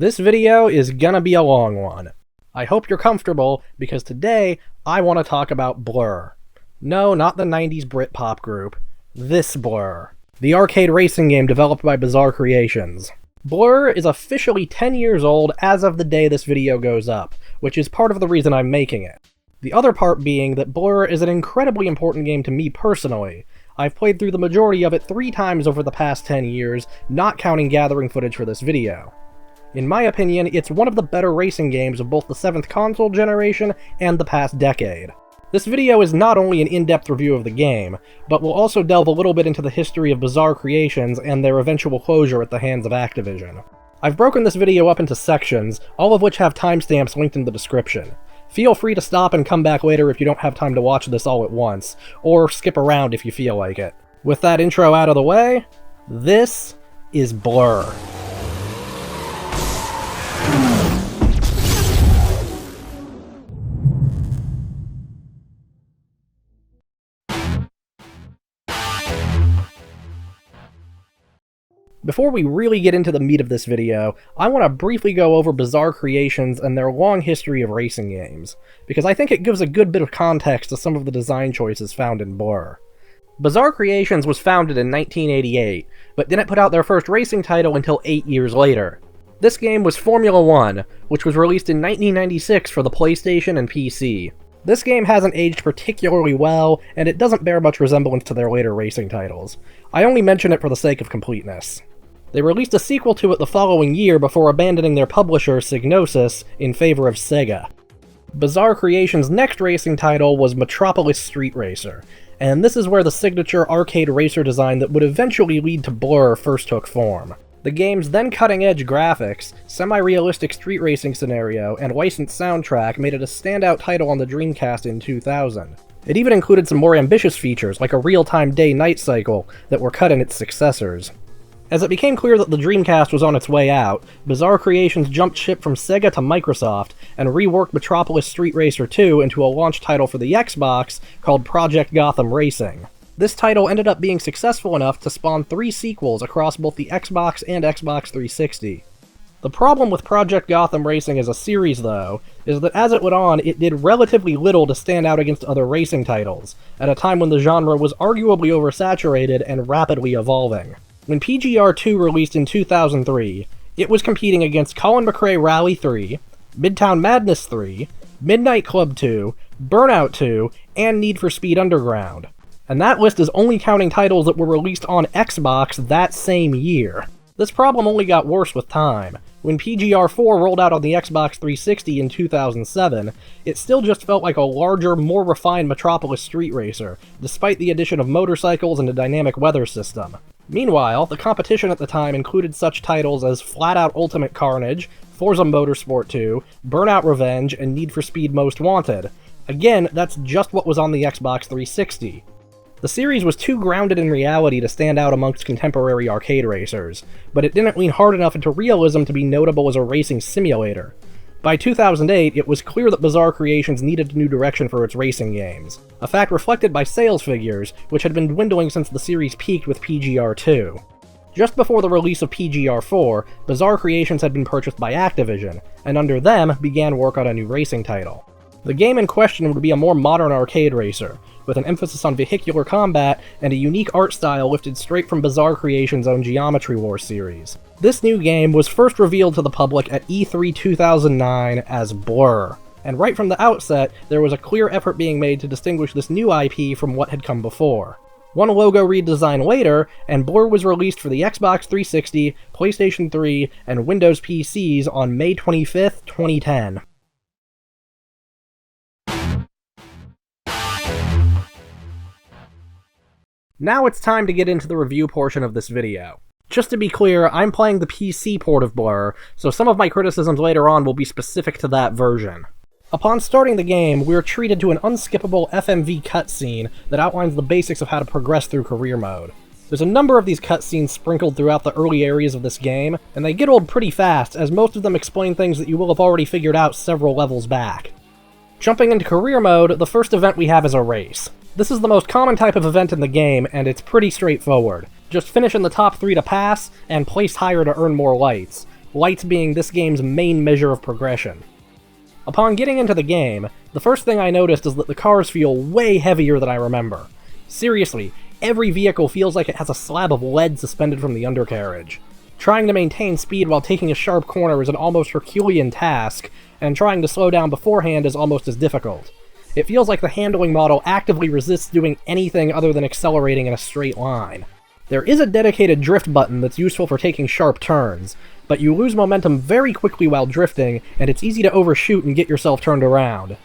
This video is gonna be a long one. I hope you're comfortable, because today I want to talk about Blur. No, not the 90s Britpop group. This Blur. The arcade racing game developed by Bizarre Creations. Blur is officially 10 years old as of the day this video goes up, which is part of the reason I'm making it. The other part being that Blur is an incredibly important game to me personally. I've played through the majority of it 3 times over the past 10 years, not counting gathering footage for this video. In my opinion, it's one of the better racing games of both the 7th console generation and the past decade. This video is not only an in-depth review of the game, but will also delve a little bit into the history of Bizarre Creations and their eventual closure at the hands of Activision. I've broken this video up into sections, all of which have timestamps linked in the description. Feel free to stop and come back later if you don't have time to watch this all at once, or skip around if you feel like it. With that intro out of the way, this is Blur. Before we really get into the meat of this video, I want to briefly go over Bizarre Creations and their long history of racing games, because I think it gives a good bit of context to some of the design choices found in Blur. Bizarre Creations was founded in 1988, but didn't put out their first racing title until 8 years later. This game was Formula 1, which was released in 1996 for the PlayStation and PC. This game hasn't aged particularly well, and it doesn't bear much resemblance to their later racing titles. I only mention it for the sake of completeness. They released a sequel to it the following year before abandoning their publisher, Psygnosis, in favor of Sega. Bizarre Creations' next racing title was Metropolis Street Racer, and this is where the signature arcade racer design that would eventually lead to Blur first took form. The game's then cutting-edge graphics, semi-realistic street racing scenario, and licensed soundtrack made it a standout title on the Dreamcast in 2000. It even included some more ambitious features, like a real-time day-night cycle, that were cut in its successors. As it became clear that the Dreamcast was on its way out, Bizarre Creations jumped ship from Sega to Microsoft and reworked Metropolis Street Racer 2 into a launch title for the Xbox called Project Gotham Racing. This title ended up being successful enough to spawn 3 sequels across both the Xbox and Xbox 360. The problem with Project Gotham Racing as a series, though, is that as it went on, it did relatively little to stand out against other racing titles, at a time when the genre was arguably oversaturated and rapidly evolving. When PGR2 released in 2003, it was competing against Colin McRae Rally 3, Midtown Madness 3, Midnight Club 2, Burnout 2, and Need for Speed Underground. And that list is only counting titles that were released on Xbox that same year. This problem only got worse with time. When PGR4 rolled out on the Xbox 360 in 2007, it still just felt like a larger, more refined Metropolis Street Racer, despite the addition of motorcycles and a dynamic weather system. Meanwhile, the competition at the time included such titles as Flat Out Ultimate Carnage, Forza Motorsport 2, Burnout Revenge, and Need for Speed Most Wanted. Again, that's just what was on the Xbox 360. The series was too grounded in reality to stand out amongst contemporary arcade racers, but it didn't lean hard enough into realism to be notable as a racing simulator. By 2008, it was clear that Bizarre Creations needed a new direction for its racing games, a fact reflected by sales figures, which had been dwindling since the series peaked with PGR2. Just before the release of PGR4, Bizarre Creations had been purchased by Activision, and under them began work on a new racing title. The game in question would be a more modern arcade racer, with an emphasis on vehicular combat and a unique art style lifted straight from Bizarre Creations' own Geometry Wars series. This new game was first revealed to the public at E3 2009 as Blur, and right from the outset, there was a clear effort being made to distinguish this new IP from what had come before. One logo redesign later, and Blur was released for the Xbox 360, PlayStation 3, and Windows PCs on May 25th, 2010. Now it's time to get into the review portion of this video. Just to be clear, I'm playing the PC port of Blur, so some of my criticisms later on will be specific to that version. Upon starting the game, we're treated to an unskippable FMV cutscene that outlines the basics of how to progress through career mode. There's a number of these cutscenes sprinkled throughout the early areas of this game, and they get old pretty fast, as most of them explain things that you will have already figured out several levels back. Jumping into career mode, the first event we have is a race. This is the most common type of event in the game, and it's pretty straightforward. Just finish in the top 3 to pass, and place higher to earn more lights. lights being this game's main measure of progression. Upon getting into the game, the first thing I noticed is that the cars feel way heavier than I remember. Seriously, every vehicle feels like it has a slab of lead suspended from the undercarriage. Trying to maintain speed while taking a sharp corner is an almost Herculean task, and trying to slow down beforehand is almost as difficult. It feels like the handling model actively resists doing anything other than accelerating in a straight line. There is a dedicated drift button that's useful for taking sharp turns, but you lose momentum very quickly while drifting, and it's easy to overshoot and get yourself turned around.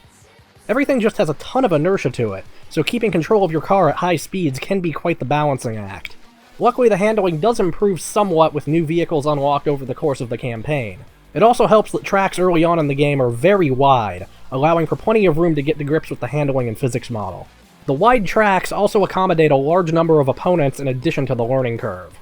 Everything just has a ton of inertia to it, so keeping control of your car at high speeds can be quite the balancing act. Luckily, the handling does improve somewhat with new vehicles unlocked over the course of the campaign. It also helps that tracks early on in the game are very wide, allowing for plenty of room to get to grips with the handling and physics model. The wide tracks also accommodate a large number of opponents in addition to the learning curve.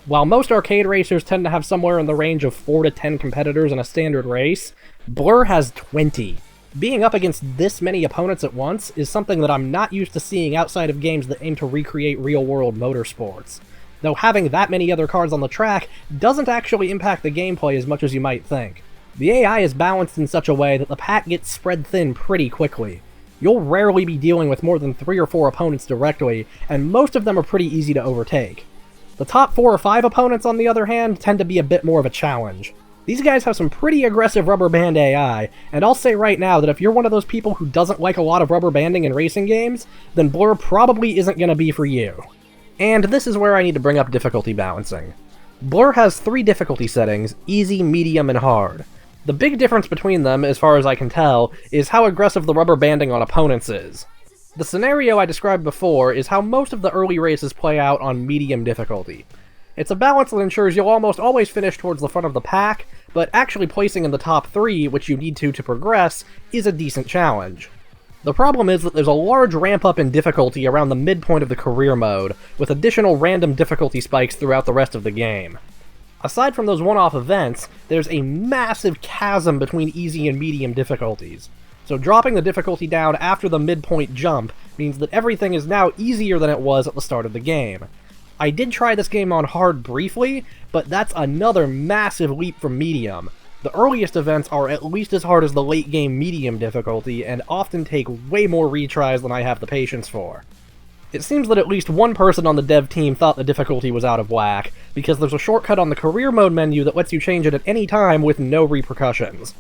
While most arcade racers tend to have somewhere in the range of 4 to 10 competitors in a standard race, Blur has 20. Being up against this many opponents at once is something that I'm not used to seeing outside of games that aim to recreate real-world motorsports. Though having that many other cars on the track doesn't actually impact the gameplay as much as you might think. The AI is balanced in such a way that the pack gets spread thin pretty quickly. You'll rarely be dealing with more than 3 or 4 opponents directly, and most of them are pretty easy to overtake. The top 4 or 5 opponents, on the other hand, tend to be a bit more of a challenge. These guys have some pretty aggressive rubber band AI, and I'll say right now that if you're one of those people who doesn't like a lot of rubber banding in racing games, then Blur probably isn't going to be for you. And this is where I need to bring up difficulty balancing. Blur has 3 difficulty settings: easy, medium, and hard. The big difference between them, as far as I can tell, is how aggressive the rubber banding on opponents is. The scenario I described before is how most of the early races play out on medium difficulty. It's a balance that ensures you'll almost always finish towards the front of the pack, but actually placing in the top 3, which you need to progress, is a decent challenge. The problem is that there's a large ramp-up in difficulty around the midpoint of the career mode, with additional random difficulty spikes throughout the rest of the game. Aside from those one-off events, there's a massive chasm between easy and medium difficulties. So dropping the difficulty down after the midpoint jump means that everything is now easier than it was at the start of the game. I did try this game on hard briefly, but that's another massive leap from medium. The earliest events are at least as hard as the late game medium difficulty, and often take way more retries than I have the patience for. It seems that at least one person on the dev team thought the difficulty was out of whack, because there's a shortcut on the career mode menu that lets you change it at any time with no repercussions.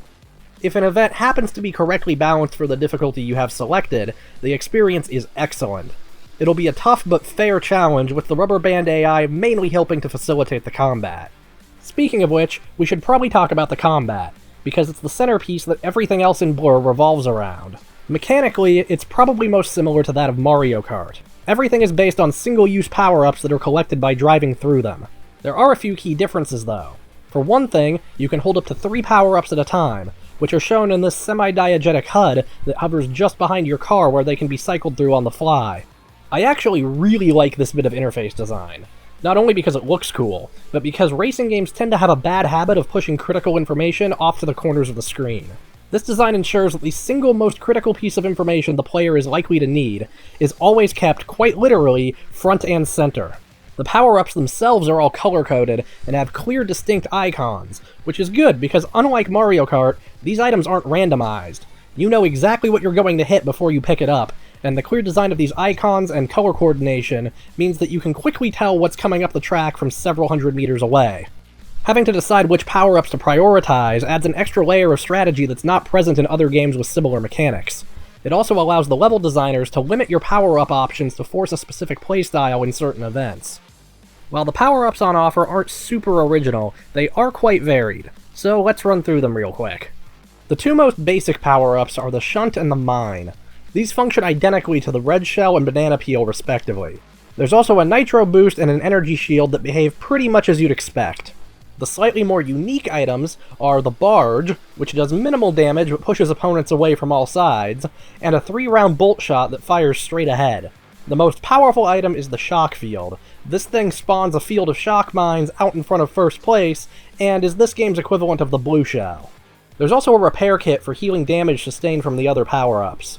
If an event happens to be correctly balanced for the difficulty you have selected, the experience is excellent. It'll be a tough but fair challenge, with the rubber band AI mainly helping to facilitate the combat. Speaking of which, we should probably talk about the combat, because it's the centerpiece that everything else in Blur revolves around. Mechanically, it's probably most similar to that of Mario Kart. Everything is based on single-use power-ups that are collected by driving through them. There are a few key differences, though. For one thing, you can hold up to 3 power-ups at a time, which are shown in this semi-diegetic HUD that hovers just behind your car where they can be cycled through on the fly. I actually really like this bit of interface design. Not only because it looks cool, but because racing games tend to have a bad habit of pushing critical information off to the corners of the screen. This design ensures that the single most critical piece of information the player is likely to need is always kept, quite literally, front and center. The power-ups themselves are all color-coded and have clear, distinct icons, which is good because unlike Mario Kart, these items aren't randomized. You know exactly what you're going to hit before you pick it up, and the clear design of these icons and color coordination means that you can quickly tell what's coming up the track from several hundred meters away. Having to decide which power-ups to prioritize adds an extra layer of strategy that's not present in other games with similar mechanics. It also allows the level designers to limit your power-up options to force a specific playstyle in certain events. While the power-ups on offer aren't super original, they are quite varied, so let's run through them real quick. The 2 most basic power-ups are the Shunt and the Mine. These function identically to the Red Shell and Banana Peel respectively. There's also a Nitro Boost and an Energy Shield that behave pretty much as you'd expect. The slightly more unique items are the Barge, which does minimal damage but pushes opponents away from all sides, and a 3-round bolt shot that fires straight ahead. The most powerful item is the Shock Field. This thing spawns a field of shock mines out in front of first place, and is this game's equivalent of the Blue Shell. There's also a repair kit for healing damage sustained from the other power-ups.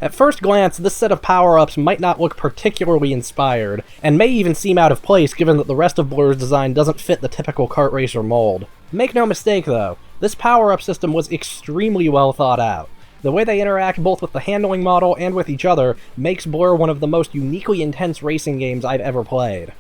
At first glance, this set of power-ups might not look particularly inspired, and may even seem out of place given that the rest of Blur's design doesn't fit the typical kart racer mold. Make no mistake though, this power-up system was extremely well thought out. The way they interact both with the handling model and with each other makes Blur one of the most uniquely intense racing games I've ever played.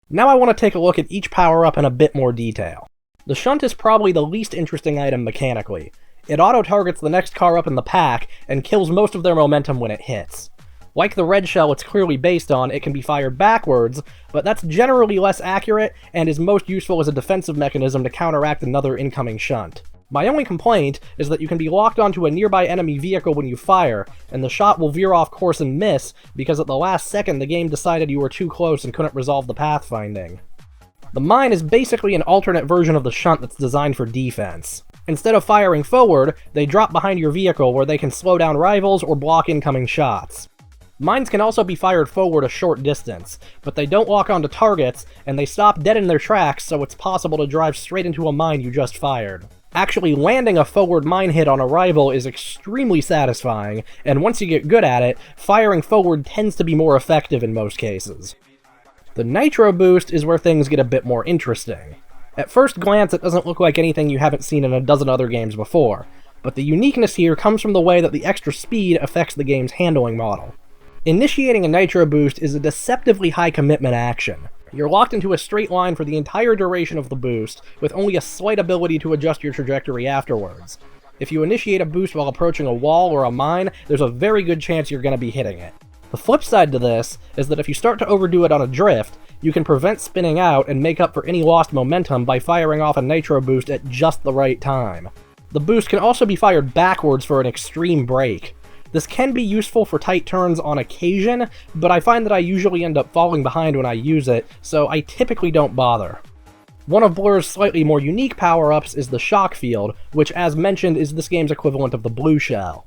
Now I want to take a look at each power-up in a bit more detail. The Shunt is probably the least interesting item mechanically. It auto-targets the next car up in the pack, and kills most of their momentum when it hits. Like the red shell it's clearly based on, it can be fired backwards, but that's generally less accurate, and is most useful as a defensive mechanism to counteract another incoming Shunt. My only complaint is that you can be locked onto a nearby enemy vehicle when you fire, and the shot will veer off course and miss, because at the last second the game decided you were too close and couldn't resolve the pathfinding. The mine is basically an alternate version of the Shunt that's designed for defense. Instead of firing forward, they drop behind your vehicle where they can slow down rivals or block incoming shots. Mines can also be fired forward a short distance, but they don't lock onto targets, and they stop dead in their tracks, so it's possible to drive straight into a mine you just fired. Actually landing a forward mine hit on a rival is extremely satisfying, and once you get good at it, firing forward tends to be more effective in most cases. The Nitro Boost is where things get a bit more interesting. At first glance, it doesn't look like anything you haven't seen in a dozen other games before, but the uniqueness here comes from the way that the extra speed affects the game's handling model. Initiating a Nitro Boost is a deceptively high commitment action. You're locked into a straight line for the entire duration of the boost, with only a slight ability to adjust your trajectory afterwards. If you initiate a boost while approaching a wall or a mine, there's a very good chance you're going to be hitting it. The flip side to this is that if you start to overdo it on a drift, you can prevent spinning out and make up for any lost momentum by firing off a Nitro Boost at just the right time. The boost can also be fired backwards for an extreme break. This can be useful for tight turns on occasion, but I find that I usually end up falling behind when I use it, so I typically don't bother. One of Blur's slightly more unique power-ups is the Shock Field, which as mentioned is this game's equivalent of the Blue Shell.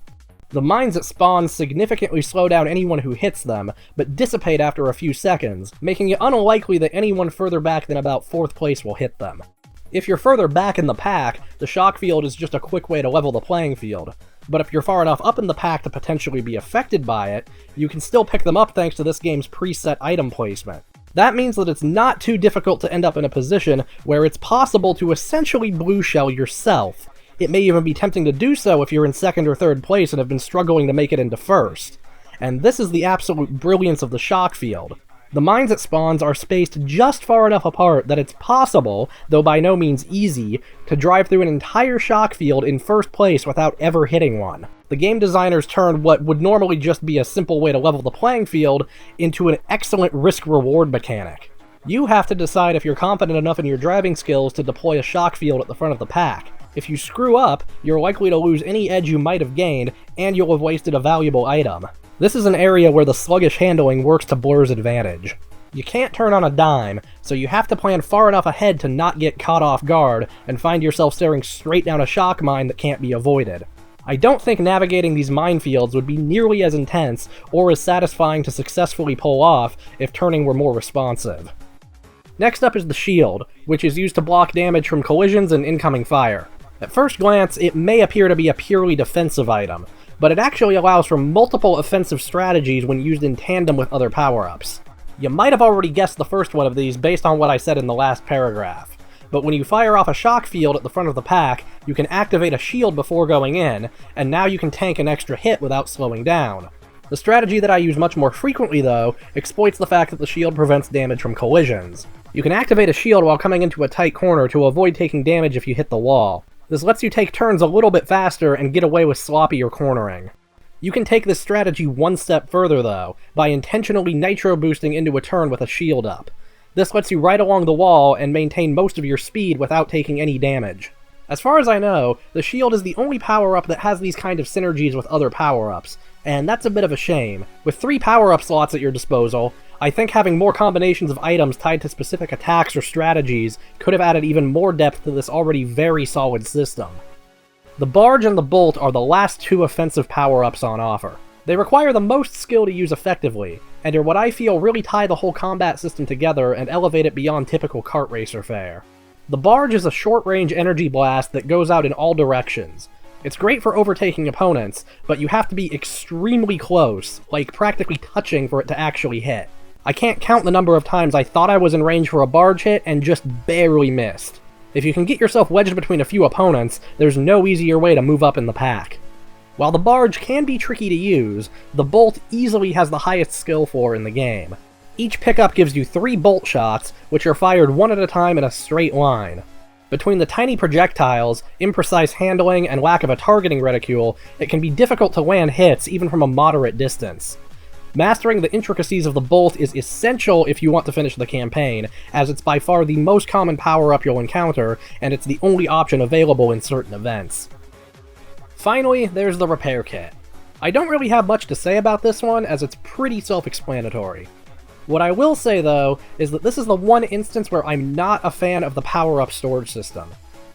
The mines it spawns significantly slow down anyone who hits them, but dissipate after a few seconds, making it unlikely that anyone further back than about 4th place will hit them. If you're further back in the pack, the Shock Field is just a quick way to level the playing field, but if you're far enough up in the pack to potentially be affected by it, you can still pick them up thanks to this game's preset item placement. That means that it's not too difficult to end up in a position where it's possible to essentially blue shell yourself. It may even be tempting to do so if you're in 2nd or 3rd place and have been struggling to make it into 1st. And this is the absolute brilliance of the Shock Field. The mines it spawns are spaced just far enough apart that it's possible, though by no means easy, to drive through an entire shock field in 1st place without ever hitting one. The game designers turned what would normally just be a simple way to level the playing field into an excellent risk-reward mechanic. You have to decide if you're confident enough in your driving skills to deploy a shock field at the front of the pack. If you screw up, you're likely to lose any edge you might have gained, and you'll have wasted a valuable item. This is an area where the sluggish handling works to Blur's advantage. You can't turn on a dime, so you have to plan far enough ahead to not get caught off guard and find yourself staring straight down a shock mine that can't be avoided. I don't think navigating these minefields would be nearly as intense or as satisfying to successfully pull off if turning were more responsive. Next up is the shield, which is used to block damage from collisions and incoming fire. At first glance, it may appear to be a purely defensive item, but it actually allows for multiple offensive strategies when used in tandem with other power-ups. You might have already guessed the first one of these based on what I said in the last paragraph, but when you fire off a shock field at the front of the pack, you can activate a shield before going in, and now you can tank an extra hit without slowing down. The strategy that I use much more frequently, though, exploits the fact that the shield prevents damage from collisions. You can activate a shield while coming into a tight corner to avoid taking damage if you hit the wall. This lets you take turns a little bit faster and get away with sloppier cornering. You can take this strategy one step further though, by intentionally nitro boosting into a turn with a shield up. This lets you ride along the wall and maintain most of your speed without taking any damage. As far as I know, the shield is the only power-up that has these kind of synergies with other power-ups, and that's a bit of a shame. With 3 power-up slots at your disposal, I think having more combinations of items tied to specific attacks or strategies could have added even more depth to this already very solid system. The Barge and the Bolt are the last 2 offensive power-ups on offer. They require the most skill to use effectively, and are what I feel really tie the whole combat system together and elevate it beyond typical kart racer fare. The Barge is a short-range energy blast that goes out in all directions. It's great for overtaking opponents, but you have to be extremely close, like practically touching for it to actually hit. I can't count the number of times I thought I was in range for a barge hit and just barely missed. If you can get yourself wedged between a few opponents, there's no easier way to move up in the pack. While the barge can be tricky to use, the bolt easily has the highest skill floor in the game. Each pickup gives you 3 bolt shots, which are fired one at a time in a straight line. Between the tiny projectiles, imprecise handling, and lack of a targeting reticule, it can be difficult to land hits even from a moderate distance. Mastering the intricacies of the bolt is essential if you want to finish the campaign, as it's by far the most common power-up you'll encounter, and it's the only option available in certain events. Finally, there's the repair kit. I don't really have much to say about this one, as it's pretty self-explanatory. What I will say, though, is that this is the one instance where I'm not a fan of the power-up storage system.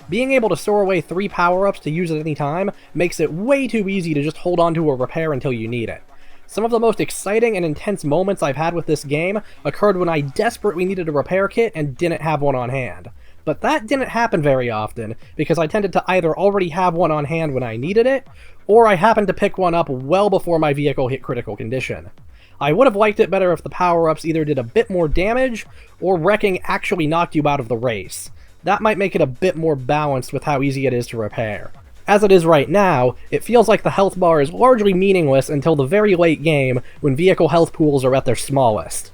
Being able to store away 3 power-ups to use at any time makes it way too easy to just hold on to a repair until you need it. Some of the most exciting and intense moments I've had with this game occurred when I desperately needed a repair kit and didn't have one on hand. But that didn't happen very often, because I tended to either already have one on hand when I needed it, or I happened to pick one up well before my vehicle hit critical condition. I would have liked it better if the power-ups either did a bit more damage, or wrecking actually knocked you out of the race. That might make it a bit more balanced with how easy it is to repair. As it is right now, it feels like the health bar is largely meaningless until the very late game, when vehicle health pools are at their smallest.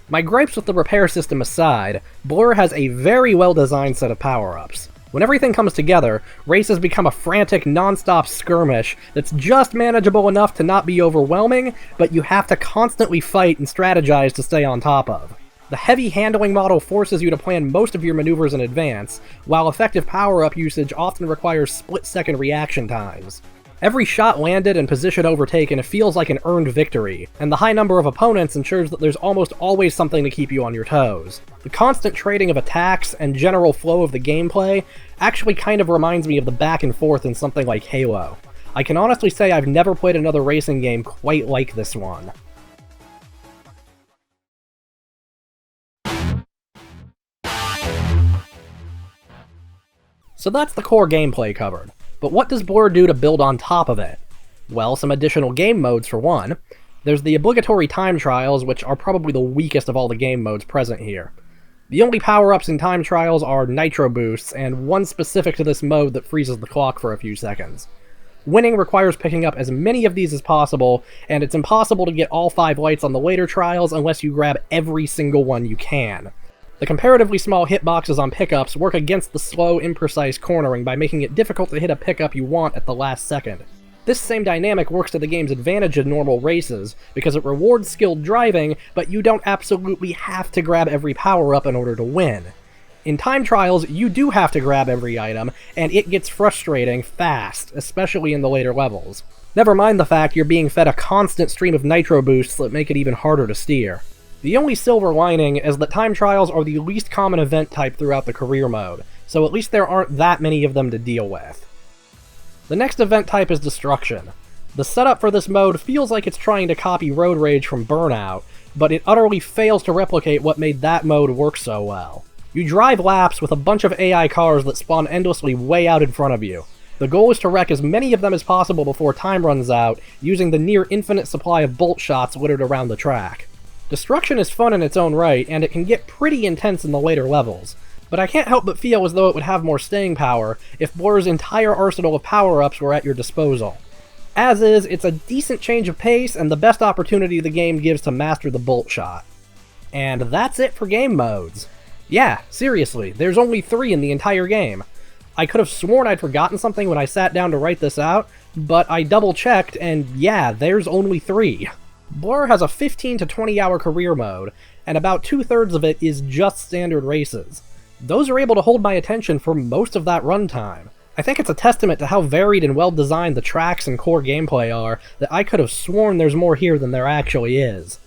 My gripes with the repair system aside, Blur has a very well-designed set of power-ups. When everything comes together, races become a frantic, non-stop skirmish that's just manageable enough to not be overwhelming, but you have to constantly fight and strategize to stay on top of. The heavy handling model forces you to plan most of your maneuvers in advance, while effective power-up usage often requires split-second reaction times. Every shot landed and position overtaken feels like an earned victory, and the high number of opponents ensures that there's almost always something to keep you on your toes. The constant trading of attacks and general flow of the gameplay actually kind of reminds me of the back and forth in something like Halo. I can honestly say I've never played another racing game quite like this one. So that's the core gameplay covered, but what does Blur do to build on top of it? Well, some additional game modes for one. There's the obligatory time trials, which are probably the weakest of all the game modes present here. The only power-ups in time trials are nitro boosts, and one specific to this mode that freezes the clock for a few seconds. Winning requires picking up as many of these as possible, and it's impossible to get all 5 lights on the later trials unless you grab every single one you can. The comparatively small hitboxes on pickups work against the slow, imprecise cornering by making it difficult to hit a pickup you want at the last second. This same dynamic works to the game's advantage in normal races, because it rewards skilled driving, but you don't absolutely have to grab every power-up in order to win. In time trials, you do have to grab every item, and it gets frustrating fast, especially in the later levels. Never mind the fact you're being fed a constant stream of nitro boosts that make it even harder to steer. The only silver lining is that time trials are the least common event type throughout the career mode, so at least there aren't that many of them to deal with. The next event type is destruction. The setup for this mode feels like it's trying to copy Road Rage from Burnout, but it utterly fails to replicate what made that mode work so well. You drive laps with a bunch of AI cars that spawn endlessly way out in front of you. The goal is to wreck as many of them as possible before time runs out, using the near-infinite supply of bolt shots littered around the track. Destruction is fun in its own right, and it can get pretty intense in the later levels, but I can't help but feel as though it would have more staying power if Blur's entire arsenal of power-ups were at your disposal. As is, it's a decent change of pace and the best opportunity the game gives to master the bolt shot. And that's it for game modes. Yeah, seriously, there's only 3 in the entire game. I could have sworn I'd forgotten something when I sat down to write this out, but I double-checked, and yeah, there's only 3. Blur has a 15 to 20 hour career mode, and about 2/3 of it is just standard races. Those are able to hold my attention for most of that runtime. I think it's a testament to how varied and well designed the tracks and core gameplay are that I could have sworn there's more here than there actually is.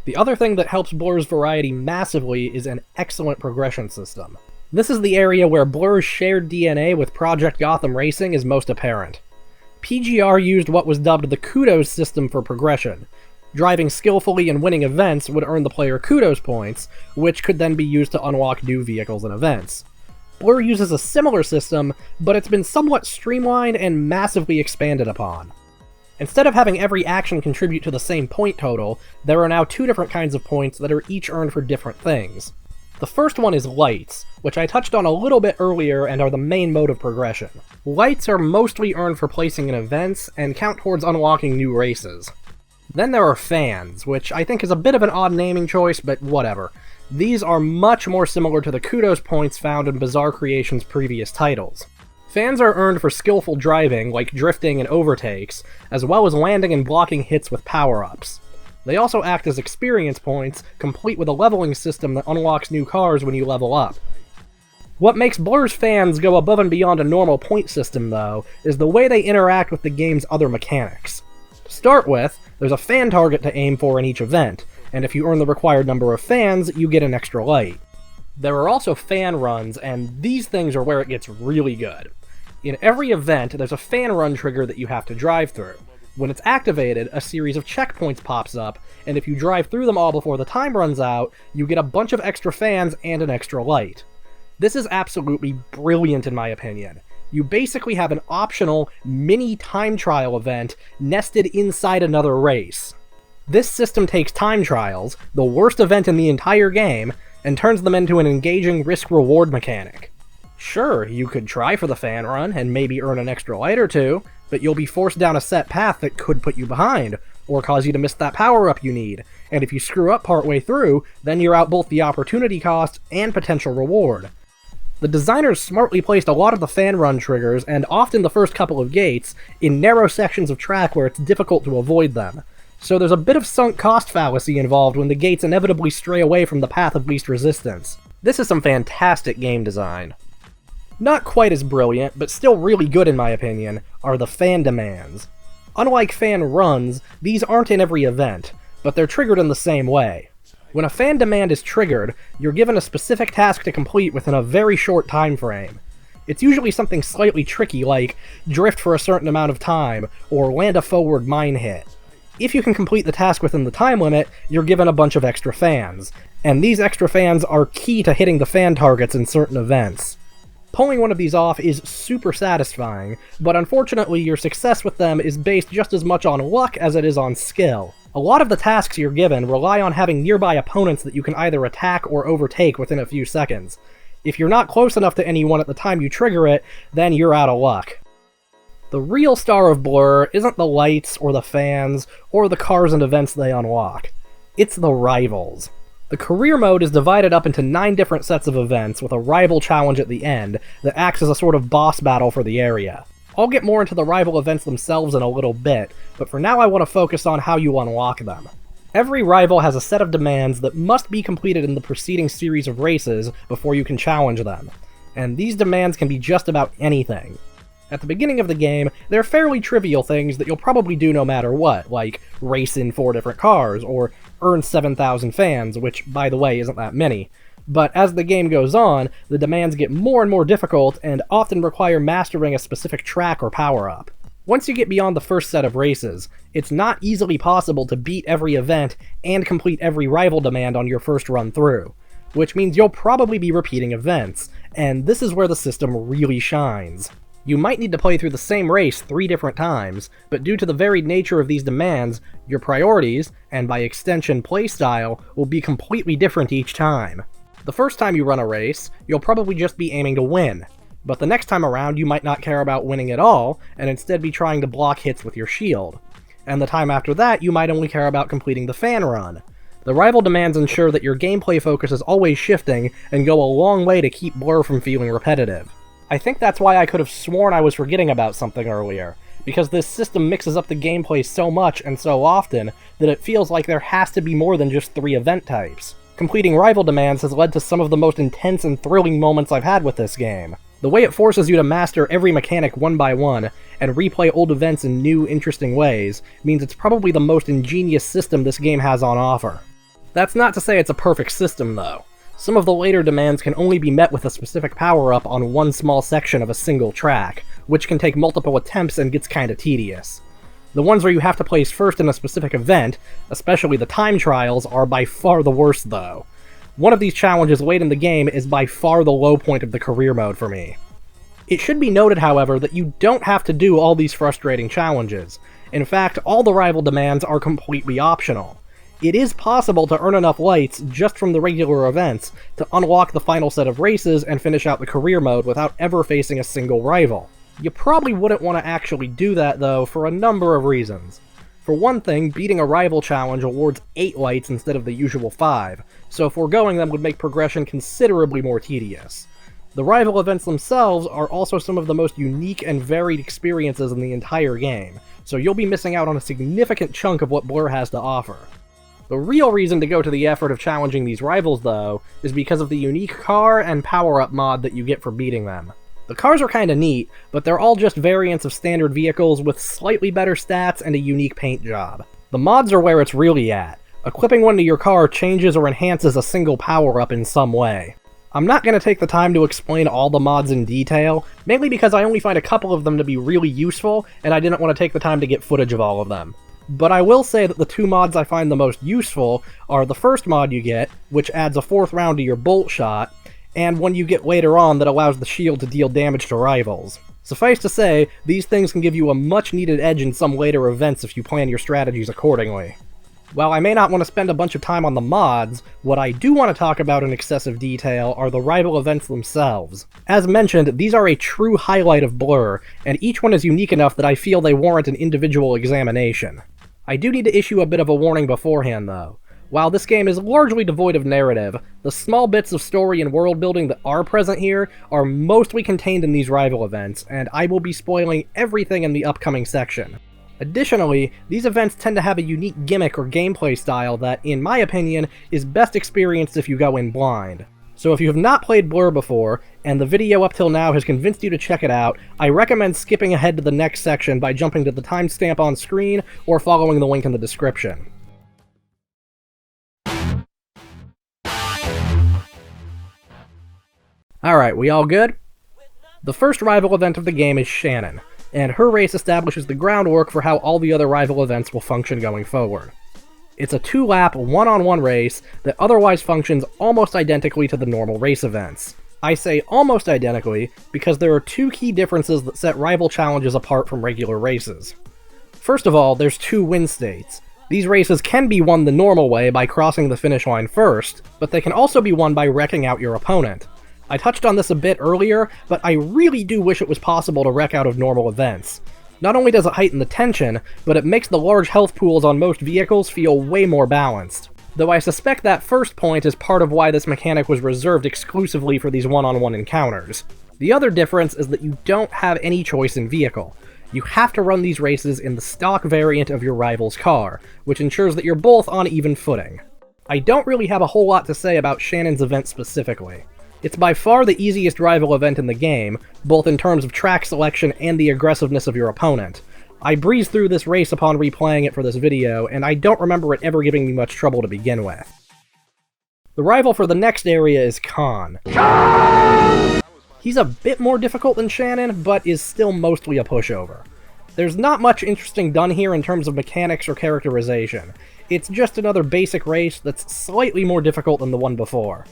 The other thing that helps Blur's variety massively is an excellent progression system. This is the area where Blur's shared DNA with Project Gotham Racing is most apparent. PGR used what was dubbed the Kudos system for progression. Driving skillfully and winning events would earn the player kudos points, which could then be used to unlock new vehicles and events. Blur uses a similar system, but it's been somewhat streamlined and massively expanded upon. Instead of having every action contribute to the same point total, there are now two different kinds of points that are each earned for different things. The first one is lights, which I touched on a little bit earlier and are the main mode of progression. Lights are mostly earned for placing in events and count towards unlocking new races. Then there are fans, which I think is a bit of an odd naming choice, but whatever. These are much more similar to the kudos points found in Bizarre Creation's previous titles. Fans are earned for skillful driving, like drifting and overtakes, as well as landing and blocking hits with power-ups. They also act as experience points, complete with a leveling system that unlocks new cars when you level up. What makes Blur's fans go above and beyond a normal point system, though, is the way they interact with the game's other mechanics. To start with, there's a fan target to aim for in each event, and if you earn the required number of fans, you get an extra light. There are also fan runs, and these things are where it gets really good. In every event, there's a fan run trigger that you have to drive through. When it's activated, a series of checkpoints pops up, and if you drive through them all before the time runs out, you get a bunch of extra fans and an extra light. This is absolutely brilliant in my opinion. You basically have an optional, mini time trial event nested inside another race. This system takes time trials, the worst event in the entire game, and turns them into an engaging risk-reward mechanic. Sure, you could try for the fan run and maybe earn an extra light or two, but you'll be forced down a set path that could put you behind, or cause you to miss that power-up you need, and if you screw up partway through, then you're out both the opportunity cost and potential reward. The designers smartly placed a lot of the fan run triggers, and often the first couple of gates, in narrow sections of track where it's difficult to avoid them. So there's a bit of sunk cost fallacy involved when the gates inevitably stray away from the path of least resistance. This is some fantastic game design. Not quite as brilliant, but still really good in my opinion, are the fan demands. Unlike fan runs, these aren't in every event, but they're triggered in the same way. When a fan demand is triggered, you're given a specific task to complete within a very short time frame. It's usually something slightly tricky like drift for a certain amount of time, or land a forward mine hit. If you can complete the task within the time limit, you're given a bunch of extra fans, and these extra fans are key to hitting the fan targets in certain events. Pulling one of these off is super satisfying, but unfortunately your success with them is based just as much on luck as it is on skill. A lot of the tasks you're given rely on having nearby opponents that you can either attack or overtake within a few seconds. If you're not close enough to anyone at the time you trigger it, then you're out of luck. The real star of Blur isn't the lights, or the fans, or the cars and events they unlock. It's the rivals. The career mode is divided up into 9 different sets of events, with a rival challenge at the end that acts as a sort of boss battle for the area. I'll get more into the rival events themselves in a little bit, but for now I want to focus on how you unlock them. Every rival has a set of demands that must be completed in the preceding series of races before you can challenge them, and these demands can be just about anything. At the beginning of the game, they're fairly trivial things that you'll probably do no matter what, like race in 4 different cars, or earn 7,000 fans, which, by the way, isn't that many. But as the game goes on, the demands get more and more difficult, and often require mastering a specific track or power-up. Once you get beyond the first set of races, it's not easily possible to beat every event and complete every rival demand on your first run through, which means you'll probably be repeating events, and this is where the system really shines. You might need to play through the same race 3 different times, but due to the varied nature of these demands, your priorities, and by extension playstyle, will be completely different each time. The first time you run a race, you'll probably just be aiming to win, but the next time around you might not care about winning at all, and instead be trying to block hits with your shield. And the time after that, you might only care about completing the fan run. The rival demands ensure that your gameplay focus is always shifting, and go a long way to keep Blur from feeling repetitive. I think that's why I could have sworn I was forgetting about something earlier, because this system mixes up the gameplay so much and so often that it feels like there has to be more than just 3 event types. Completing rival demands has led to some of the most intense and thrilling moments I've had with this game. The way it forces you to master every mechanic one by one, and replay old events in new, interesting ways, means it's probably the most ingenious system this game has on offer. That's not to say it's a perfect system, though. Some of the later demands can only be met with a specific power-up on one small section of a single track, which can take multiple attempts and gets kinda tedious. The ones where you have to place first in a specific event, especially the time trials, are by far the worst though. One of these challenges late in the game is by far the low point of the career mode for me. It should be noted, however, that you don't have to do all these frustrating challenges. In fact, all the rival demands are completely optional. It is possible to earn enough lights just from the regular events to unlock the final set of races and finish out the career mode without ever facing a single rival. You probably wouldn't want to actually do that though, for a number of reasons. For one thing, beating a rival challenge awards 8 lights instead of the usual 5, so foregoing them would make progression considerably more tedious. The rival events themselves are also some of the most unique and varied experiences in the entire game, so you'll be missing out on a significant chunk of what Blur has to offer. The real reason to go to the effort of challenging these rivals, though, is because of the unique car and power-up mod that you get for beating them. The cars are kinda neat, but they're all just variants of standard vehicles with slightly better stats and a unique paint job. The mods are where it's really at. Equipping one to your car changes or enhances a single power-up in some way. I'm not going to take the time to explain all the mods in detail, mainly because I only find a couple of them to be really useful, and I didn't want to take the time to get footage of all of them. But I will say that the 2 mods I find the most useful are the first mod you get, which adds a 4th round to your bolt shot, and one you get later on that allows the shield to deal damage to rivals. Suffice to say, these things can give you a much needed edge in some later events if you plan your strategies accordingly. While I may not want to spend a bunch of time on the mods, what I do want to talk about in excessive detail are the rival events themselves. As mentioned, these are a true highlight of Blur, and each one is unique enough that I feel they warrant an individual examination. I do need to issue a bit of a warning beforehand, though. While this game is largely devoid of narrative, the small bits of story and world building that are present here are mostly contained in these rival events, and I will be spoiling everything in the upcoming section. Additionally, these events tend to have a unique gimmick or gameplay style that, in my opinion, is best experienced if you go in blind. So if you have not played Blur before, and the video up till now has convinced you to check it out, I recommend skipping ahead to the next section by jumping to the timestamp on screen or following the link in the description. Alright, we all good? The first rival event of the game is Shannon, and her race establishes the groundwork for how all the other rival events will function going forward. It's a 2-lap, one-on-one race that otherwise functions almost identically to the normal race events. I say almost identically because there are 2 key differences that set rival challenges apart from regular races. First of all, there's 2 win states. These races can be won the normal way by crossing the finish line first, but they can also be won by wrecking out your opponent. I touched on this a bit earlier, but I really do wish it was possible to wreck out of normal events. Not only does it heighten the tension, but it makes the large health pools on most vehicles feel way more balanced. Though I suspect that first point is part of why this mechanic was reserved exclusively for these one-on-one encounters. The other difference is that you don't have any choice in vehicle. You have to run these races in the stock variant of your rival's car, which ensures that you're both on even footing. I don't really have a whole lot to say about Shannon's event specifically. It's by far the easiest rival event in the game, both in terms of track selection and the aggressiveness of your opponent. I breezed through this race upon replaying it for this video, and I don't remember it ever giving me much trouble to begin with. The rival for the next area is Khan. He's a bit more difficult than Shannon, but is still mostly a pushover. There's not much interesting done here in terms of mechanics or characterization. It's just another basic race that's slightly more difficult than the one before.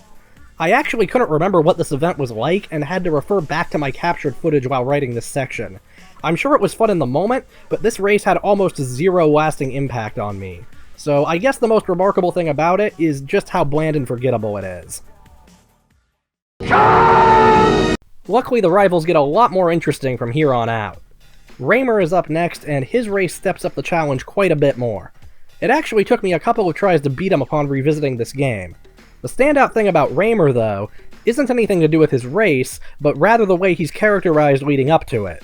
I actually couldn't remember what this event was like, and had to refer back to my captured footage while writing this section. I'm sure it was fun in the moment, but this race had almost 0 lasting impact on me. So I guess the most remarkable thing about it is just how bland and forgettable it is. Luckily, the rivals get a lot more interesting from here on out. Raymer is up next, and his race steps up the challenge quite a bit more. It actually took me a couple of tries to beat him upon revisiting this game. The standout thing about Raymer, though, isn't anything to do with his race, but rather the way he's characterized leading up to it.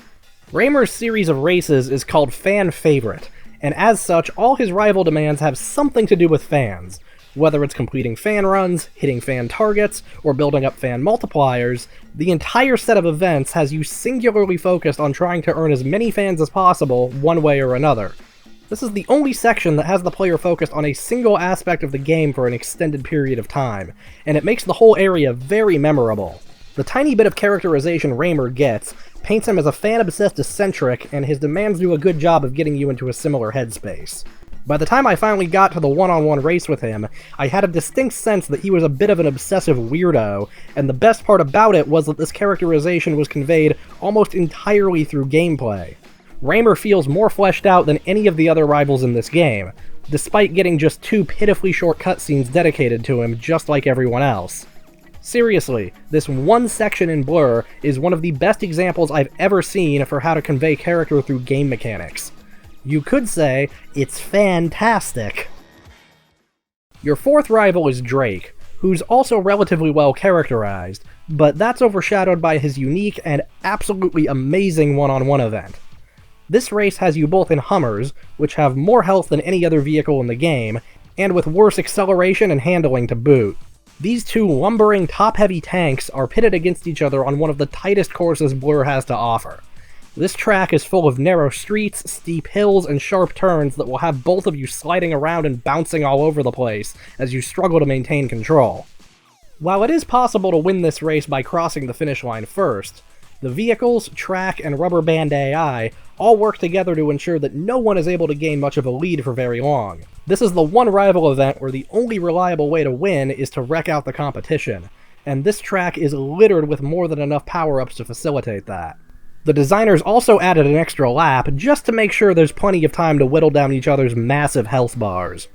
Raymer's series of races is called Fan Favorite, and as such, all his rival demands have something to do with fans. Whether it's completing fan runs, hitting fan targets, or building up fan multipliers, the entire set of events has you singularly focused on trying to earn as many fans as possible, one way or another. This is the only section that has the player focused on a single aspect of the game for an extended period of time, and it makes the whole area very memorable. The tiny bit of characterization Raymer gets paints him as a fan-obsessed eccentric, and his demands do a good job of getting you into a similar headspace. By the time I finally got to the one-on-one race with him, I had a distinct sense that he was a bit of an obsessive weirdo, and the best part about it was that this characterization was conveyed almost entirely through gameplay. Raymer feels more fleshed out than any of the other rivals in this game, despite getting just 2 pitifully short cutscenes dedicated to him just like everyone else. Seriously, this one section in Blur is one of the best examples I've ever seen for how to convey character through game mechanics. You could say, it's fantastic. Your fourth rival is Drake, who's also relatively well characterized, but that's overshadowed by his unique and absolutely amazing one-on-one event. This race has you both in Hummers, which have more health than any other vehicle in the game, and with worse acceleration and handling to boot. These 2 lumbering, top-heavy tanks are pitted against each other on one of the tightest courses Blur has to offer. This track is full of narrow streets, steep hills, and sharp turns that will have both of you sliding around and bouncing all over the place as you struggle to maintain control. While it is possible to win this race by crossing the finish line first, the vehicles, track, and rubber band AI all work together to ensure that no one is able to gain much of a lead for very long. This is the one rival event where the only reliable way to win is to wreck out the competition, and this track is littered with more than enough power-ups to facilitate that. The designers also added an extra lap just to make sure there's plenty of time to whittle down each other's massive health bars.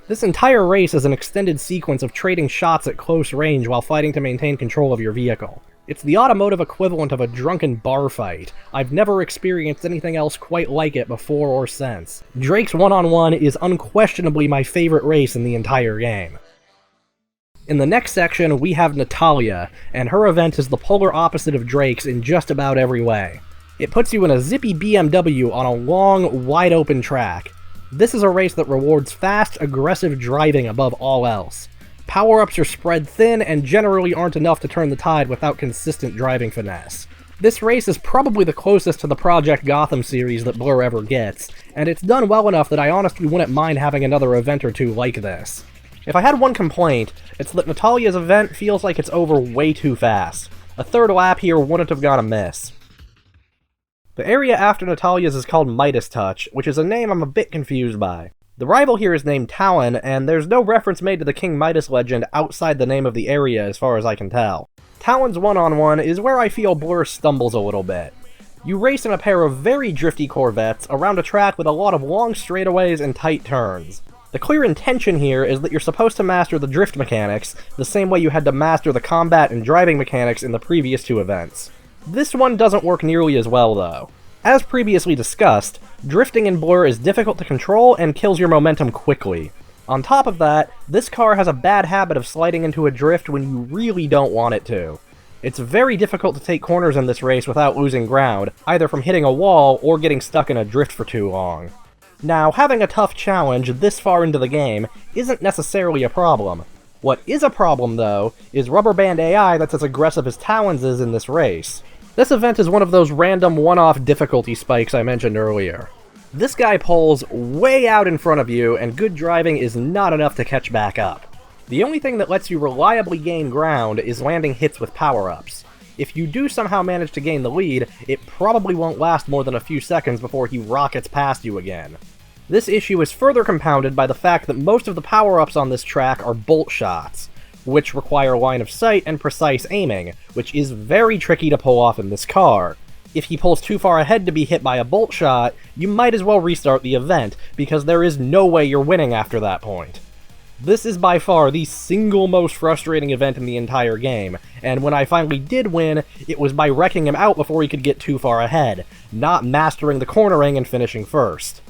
This entire race is an extended sequence of trading shots at close range while fighting to maintain control of your vehicle. It's the automotive equivalent of a drunken bar fight. I've never experienced anything else quite like it before or since. Drake's one-on-one is unquestionably my favorite race in the entire game. In the next section, we have Natalia, and her event is the polar opposite of Drake's in just about every way. It puts you in a zippy BMW on a long, wide-open track. This is a race that rewards fast, aggressive driving above all else. Power-ups are spread thin and generally aren't enough to turn the tide without consistent driving finesse. This race is probably the closest to the Project Gotham series that Blur ever gets, and it's done well enough that I honestly wouldn't mind having another event or 2 like this. If I had one complaint, it's that Natalia's event feels like it's over way too fast. A 3rd lap here wouldn't have gone amiss. The area after Natalia's is called Midas Touch, which is a name I'm a bit confused by. The rival here is named Talon, and there's no reference made to the King Midas legend outside the name of the area as far as I can tell. Talon's one-on-one is where I feel Blur stumbles a little bit. You race in a pair of very drifty Corvettes around a track with a lot of long straightaways and tight turns. The clear intention here is that you're supposed to master the drift mechanics, the same way you had to master the combat and driving mechanics in the previous 2 events. This one doesn't work nearly as well, though. As previously discussed, drifting in Blur is difficult to control and kills your momentum quickly. On top of that, this car has a bad habit of sliding into a drift when you really don't want it to. It's very difficult to take corners in this race without losing ground, either from hitting a wall or getting stuck in a drift for too long. Now, having a tough challenge this far into the game isn't necessarily a problem. What is a problem, though, is rubber band AI that's as aggressive as Talon's is in this race. This event is one of those random one-off difficulty spikes I mentioned earlier. This guy pulls way out in front of you, and good driving is not enough to catch back up. The only thing that lets you reliably gain ground is landing hits with power-ups. If you do somehow manage to gain the lead, it probably won't last more than a few seconds before he rockets past you again. This issue is further compounded by the fact that most of the power-ups on this track are bolt shots, which require line of sight and precise aiming, which is very tricky to pull off in this car. If he pulls too far ahead to be hit by a bolt shot, you might as well restart the event, because there is no way you're winning after that point. This is by far the single most frustrating event in the entire game, and when I finally did win, it was by wrecking him out before he could get too far ahead, not mastering the cornering and finishing first.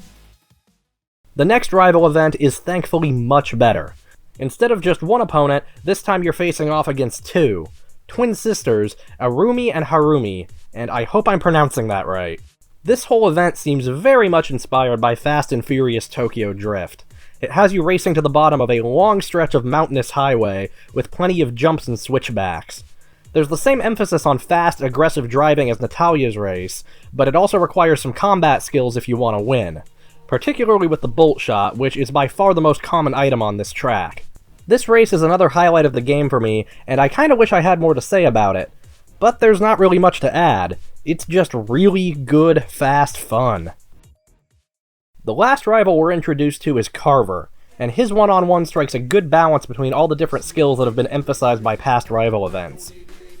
The next rival event is thankfully much better. Instead of just one opponent, this time you're facing off against 2. Twin sisters, Arumi and Harumi, and I hope I'm pronouncing that right. This whole event seems very much inspired by Fast and Furious Tokyo Drift. It has you racing to the bottom of a long stretch of mountainous highway, with plenty of jumps and switchbacks. There's the same emphasis on fast, aggressive driving as Natalia's race, but it also requires some combat skills if you want to win. Particularly with the bolt shot, which is by far the most common item on this track. This race is another highlight of the game for me, and I kinda wish I had more to say about it. But there's not really much to add. It's just really good, fast fun. The last rival we're introduced to is Carver, and his one-on-one strikes a good balance between all the different skills that have been emphasized by past rival events.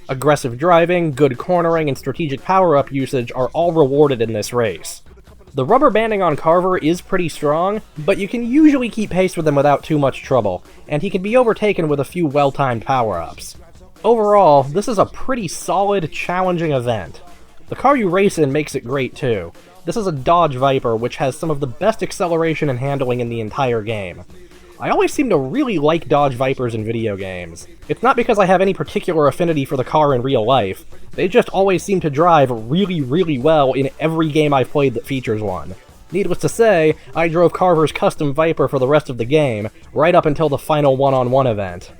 Aggressive driving, good cornering, and strategic power-up usage are all rewarded in this race. The rubber banding on Carver is pretty strong, but you can usually keep pace with him without too much trouble, and he can be overtaken with a few well-timed power-ups. Overall, this is a pretty solid, challenging event. The car you race in makes it great too. This is a Dodge Viper, which has some of the best acceleration and handling in the entire game. I always seem to really like Dodge Vipers in video games. It's not because I have any particular affinity for the car in real life, they just always seem to drive really well in every game I've played that features one. Needless to say, I drove Carver's custom Viper for the rest of the game, right up until the final one-on-one event.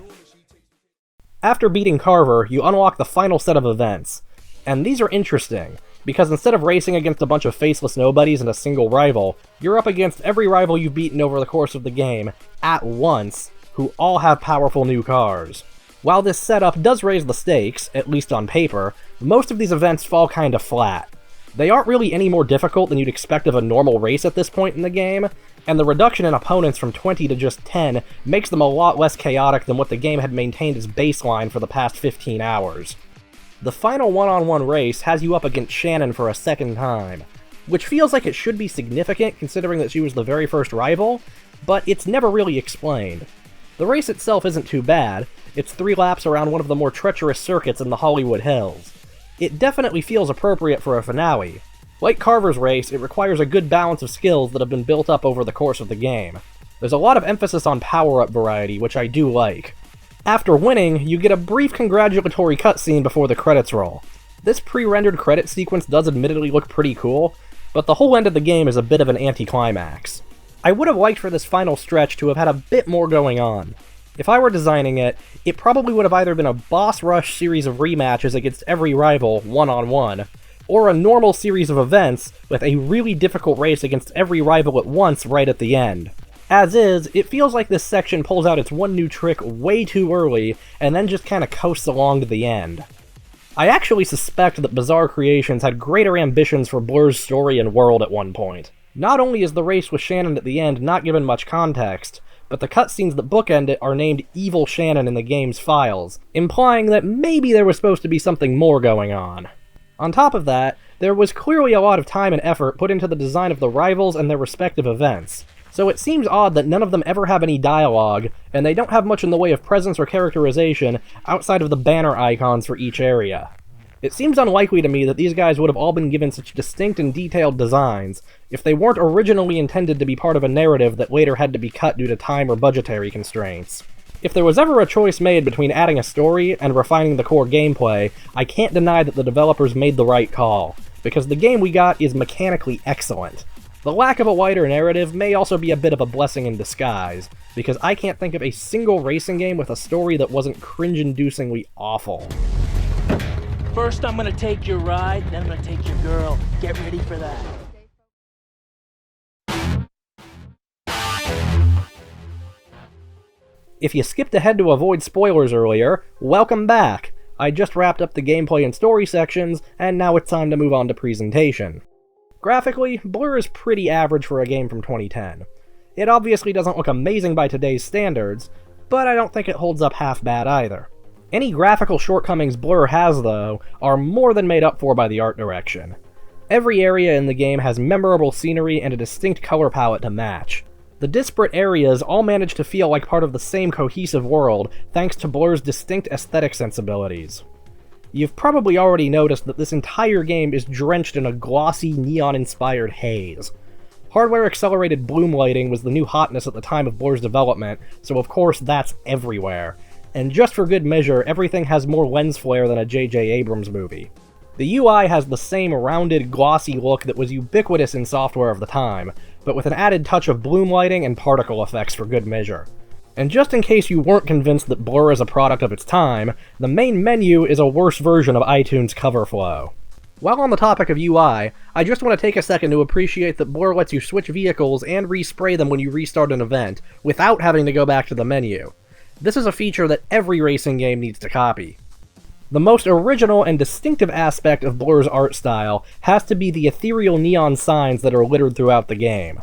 After beating Carver, you unlock the final set of events, and these are interesting, because instead of racing against a bunch of faceless nobodies and a single rival, you're up against every rival you've beaten over the course of the game, at once, who all have powerful new cars. While this setup does raise the stakes, at least on paper, most of these events fall kinda flat. They aren't really any more difficult than you'd expect of a normal race at this point in the game, and the reduction in opponents from 20 to just 10 makes them a lot less chaotic than what the game had maintained as baseline for the past 15 hours. The final one-on-one race has you up against Shannon for a second time, which feels like it should be significant considering that she was the very first rival, but it's never really explained. The race itself isn't too bad, it's 3 laps around one of the more treacherous circuits in the Hollywood Hills. It definitely feels appropriate for a finale. Like Carver's race, it requires a good balance of skills that have been built up over the course of the game. There's a lot of emphasis on power-up variety, which I do like. After winning, you get a brief congratulatory cutscene before the credits roll. This pre-rendered credit sequence does admittedly look pretty cool, but the whole end of the game is a bit of an anticlimax. I would have liked for this final stretch to have had a bit more going on. If I were designing it, it probably would have either been a boss rush series of rematches against every rival, one-on-one, or a normal series of events with a really difficult race against every rival at once right at the end. As is, it feels like this section pulls out its one new trick way too early, and then just kinda coasts along to the end. I actually suspect that Bizarre Creations had greater ambitions for Blur's story and world at one point. Not only is the race with Shannon at the end not given much context, but the cutscenes that bookend it are named Evil Shannon in the game's files, implying that maybe there was supposed to be something more going on. On top of that, there was clearly a lot of time and effort put into the design of the rivals and their respective events, so it seems odd that none of them ever have any dialogue, and they don't have much in the way of presence or characterization outside of the banner icons for each area. It seems unlikely to me that these guys would have all been given such distinct and detailed designs if they weren't originally intended to be part of a narrative that later had to be cut due to time or budgetary constraints. If there was ever a choice made between adding a story and refining the core gameplay, I can't deny that the developers made the right call, because the game we got is mechanically excellent. The lack of a wider narrative may also be a bit of a blessing in disguise, because I can't think of a single racing game with a story that wasn't cringe-inducingly awful. First I'm gonna take your ride, then I'm gonna take your girl. Get ready for that. If you skipped ahead to avoid spoilers earlier, welcome back! I just wrapped up the gameplay and story sections, and now it's time to move on to presentation. Graphically, Blur is pretty average for a game from 2010. It obviously doesn't look amazing by today's standards, but I don't think it holds up half bad either. Any graphical shortcomings Blur has, though, are more than made up for by the art direction. Every area in the game has memorable scenery and a distinct color palette to match. The disparate areas all manage to feel like part of the same cohesive world, thanks to Blur's distinct aesthetic sensibilities. You've probably already noticed that this entire game is drenched in a glossy, neon-inspired haze. Hardware-accelerated bloom lighting was the new hotness at the time of Blur's development, so of course that's everywhere. And just for good measure, everything has more lens flare than a J.J. Abrams movie. The UI has the same rounded, glossy look that was ubiquitous in software of the time, but with an added touch of bloom lighting and particle effects for good measure. And just in case you weren't convinced that Blur is a product of its time, the main menu is a worse version of iTunes cover flow. While on the topic of UI, I just want to take a second to appreciate that Blur lets you switch vehicles and respray them when you restart an event, without having to go back to the menu. This is a feature that every racing game needs to copy. The most original and distinctive aspect of Blur's art style has to be the ethereal neon signs that are littered throughout the game.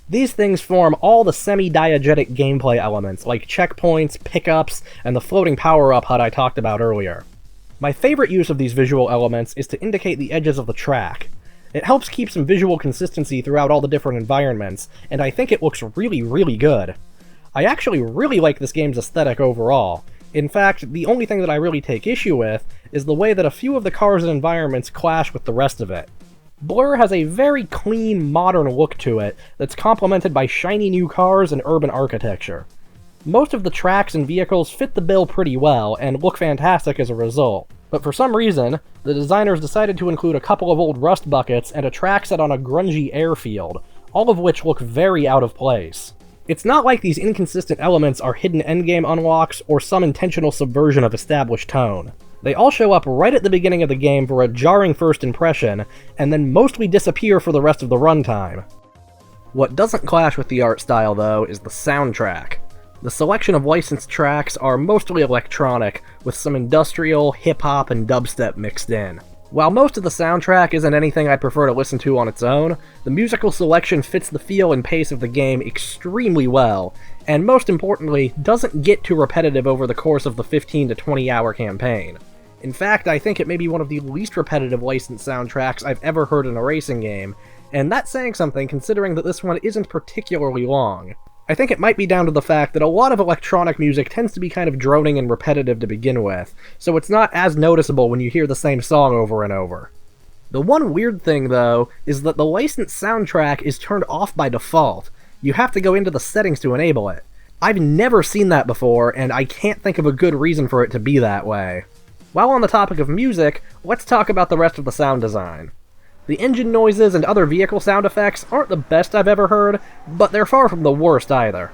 These things form all the semi-diegetic gameplay elements, like checkpoints, pickups, and the floating power-up HUD I talked about earlier. My favorite use of these visual elements is to indicate the edges of the track. It helps keep some visual consistency throughout all the different environments, and I think it looks really, really good. I actually really like this game's aesthetic overall. In fact, the only thing that I really take issue with is the way that a few of the cars and environments clash with the rest of it. Blur has a very clean, modern look to it that's complemented by shiny new cars and urban architecture. Most of the tracks and vehicles fit the bill pretty well, and look fantastic as a result. But for some reason, the designers decided to include a couple of old rust buckets and a track set on a grungy airfield, all of which look very out of place. It's not like these inconsistent elements are hidden endgame unlocks or some intentional subversion of established tone. They all show up right at the beginning of the game for a jarring first impression, and then mostly disappear for the rest of the runtime. What doesn't clash with the art style, though, is the soundtrack. The selection of licensed tracks are mostly electronic, with some industrial, hip-hop, and dubstep mixed in. While most of the soundtrack isn't anything I'd prefer to listen to on its own, the musical selection fits the feel and pace of the game extremely well, and most importantly, doesn't get too repetitive over the course of the 15 to 20 hour campaign. In fact, I think it may be one of the least repetitive licensed soundtracks I've ever heard in a racing game, and that's saying something considering that this one isn't particularly long. I think it might be down to the fact that a lot of electronic music tends to be kind of droning and repetitive to begin with, so it's not as noticeable when you hear the same song over and over. The one weird thing, though, is that the licensed soundtrack is turned off by default. You have to go into the settings to enable it. I've never seen that before, and I can't think of a good reason for it to be that way. While on the topic of music, let's talk about the rest of the sound design. The engine noises and other vehicle sound effects aren't the best I've ever heard, but they're far from the worst either.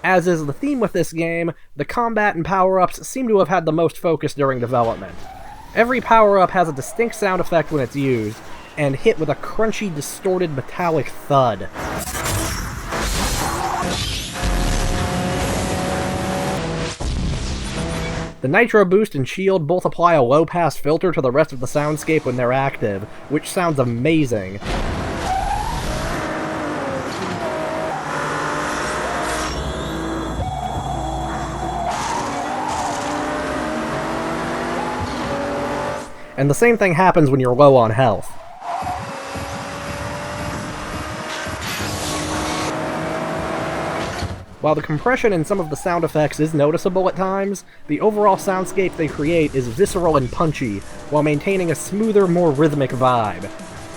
As is the theme with this game, the combat and power-ups seem to have had the most focus during development. Every power-up has a distinct sound effect when it's used, and hit with a crunchy, distorted, metallic thud. The Nitro Boost and Shield both apply a low-pass filter to the rest of the soundscape when they're active, which sounds amazing. And the same thing happens when you're low on health. While the compression in some of the sound effects is noticeable at times, the overall soundscape they create is visceral and punchy, while maintaining a smoother, more rhythmic vibe.